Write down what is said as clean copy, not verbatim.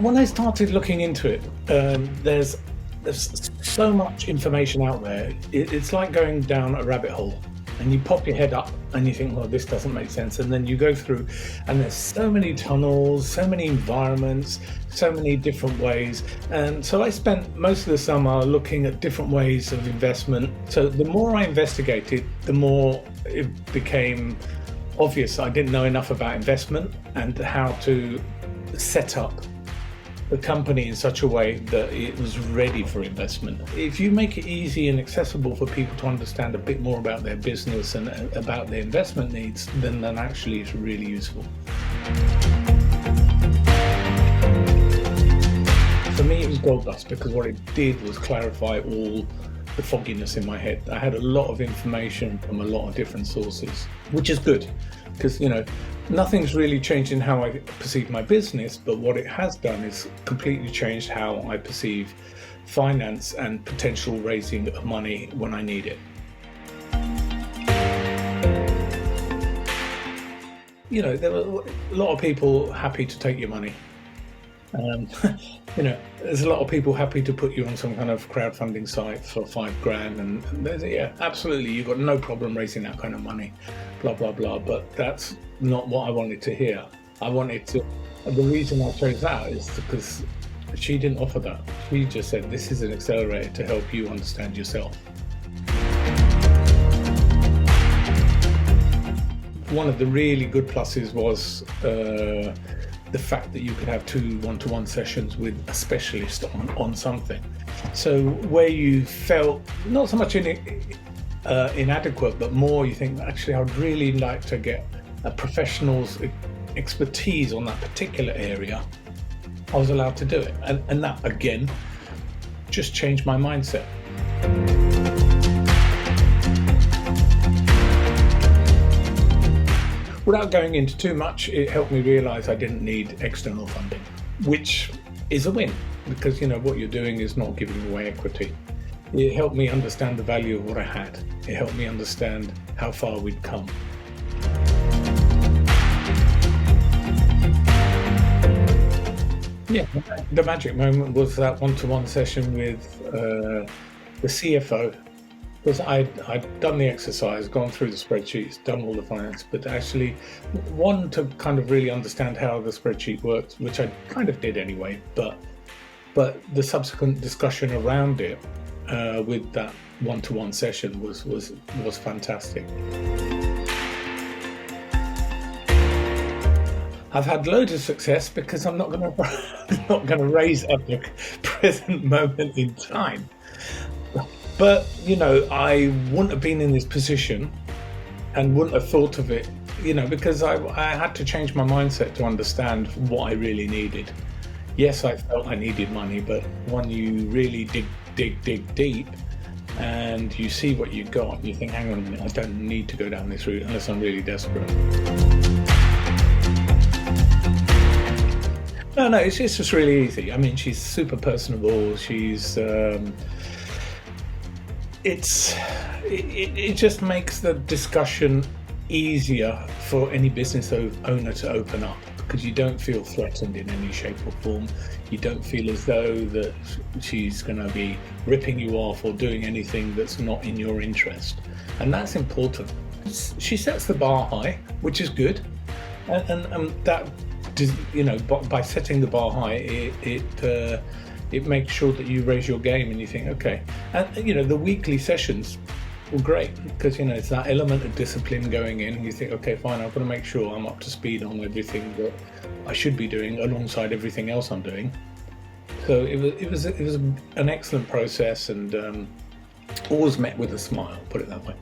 when I started looking into it, there's so much information out there. It's like going down a rabbit hole, and you pop your head up and you think, well, this doesn't make sense. And then you go through, and there's so many tunnels, so many environments, so many different ways. And so I spent most of the summer looking at different ways of investment. So the more I investigated, the more it became obvious I didn't know enough about investment and how to set up the company in such a way that it was ready for investment. If you make it easy and accessible for people to understand a bit more about their business and about their investment needs, then actually it's really useful. For me, it was gold dust, because what it did was clarify all the fogginess in my head. I had a lot of information from a lot of different sources, which is good, because nothing's really changed in how I perceive my business, but what it has done is completely changed how I perceive finance and potential raising of money when I need it. There were a lot of people happy to take your money. There's a lot of people happy to put you on some kind of crowdfunding site for $5,000, and absolutely, you've got no problem raising that kind of money, blah blah blah. But that's not what I wanted to hear. The reason I chose that is because she didn't offer that. She just said, this is an accelerator to help you understand yourself. One of the really good pluses was the fact that you could have 2 one-to-one sessions with a specialist on something. So where you felt not so much inadequate, but more you think, actually, I'd really like to get a professional's expertise on that particular area, I was allowed to do it. And that, again, just changed my mindset. Without going into too much, it helped me realize I didn't need external funding, which is a win, because what you're doing is not giving away equity. It helped me understand the value of what I had. It helped me understand how far we'd come. Yeah, the magic moment was that one-to-one session with the CFO. Because I'd done the exercise, gone through the spreadsheets, done all the finance, but actually, one, to kind of really understand how the spreadsheet works, which I kind of did anyway, but the subsequent discussion around it with that one-to-one session was fantastic. I've had loads of success because I'm not going to raise at the present moment in time. But, I wouldn't have been in this position and wouldn't have thought of it, because I had to change my mindset to understand what I really needed. Yes, I felt I needed money, but when you really dig deep and you see what you got, you think, hang on a minute, I don't need to go down this route unless I'm really desperate. No, it's just really easy. I mean, she's super personable. She's... It just makes the discussion easier for any business owner to open up, because you don't feel threatened in any shape or form. You don't feel as though that she's going to be ripping you off or doing anything that's not in your interest, and that's important. She sets the bar high, which is good, and that, by setting the bar high, it makes sure that you raise your game and you think, okay. And, the weekly sessions were great because, it's that element of discipline going in. You think, okay, fine, I've got to make sure I'm up to speed on everything that I should be doing alongside everything else I'm doing. So it was an excellent process, and always met with a smile, put it that way.